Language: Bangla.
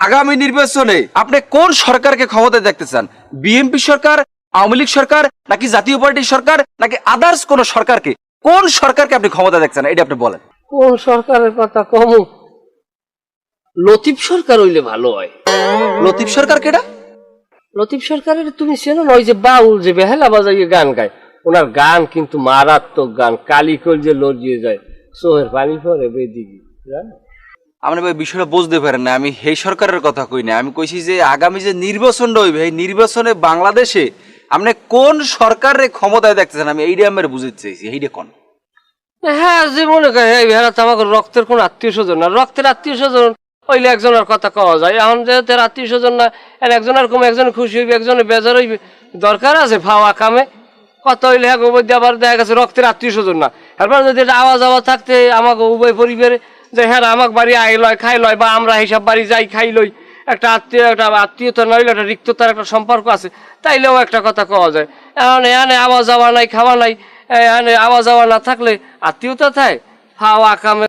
আগামী নির্বাচনে আপনি কোন সরকারকে ক্ষমতায় দেখতে চান? বিএনপি সরকার, আওয়ামী লীগ সরকার, নাকি জাতীয় পার্টির সরকার, নাকি আদার্স কোন সরকারকে? কোন সরকারকে আপনি ক্ষমতা দেখছেন এটা আপনি বলেন। কোন সরকারের কথা কম? লতিফ সরকার হইলে ভালো হয়। লতিফ সরকার কেডা? লতিফ সরকারের তুমি চেনো না? ওই যে বাউল যে বেহালা বাজাইয়ে গান গায়, ওনার গান কিন্তু মারাত্মক গান, কালিকল যে লড়িয়ে যায়, চোখের পানি পরে বেদিকে, জানো? আপনি ভাই বিষয়টা বুঝতে পারেন না, আমি এই সরকারের কথা কই না, আমি কইছি যে আগামী যে নির্বাচনটা হইবে এই নির্বাচনে বাংলাদেশে আপনি কোন সরকারের ক্ষমতায় দেখতেছেন, আমি এইটা আমার বুঝতে চাইছি, এইটা কোন? হ্যাঁ, যে মনে করে এই বেহালা তো আমাকে রক্তের কোন আত্মীয় স্বজন না, রক্তের আত্মীয় স্বজন হইলে একজনের কথা কওয়া যায়। এখন যেহেতু আত্মীয় স্বজন না, একজনের কম একজন খুশি হইবে, একজনের বেজার হইবে, দরকার আছে ফাওয়া কামে কত হইলে হ্যাঁ মধ্যে আবার দেখা গেছে রক্তের আত্মীয় স্বজন না, এরপর যদি এটা আওয়াজ আওয়াজ থাকতে আমাকে উভয় পরিবারে যে হ্যাঁ আমাকে বাড়ি আই লয় খাই লয়, বা আমরা হিসাব বাড়ি যাই খাই লই, একটা আত্মীয়তা নইলে একটা রিক্ততার একটা সম্পর্ক আছে, তাইলেও একটা কথা কওয়া যায়। এখন এখানে আওয়াজ যাওয়া নাই, খাওয়া নাই, এখানে আওয়াজ যাওয়া না থাকলে আত্মীয়তা থাকে? ফাওয়া কামে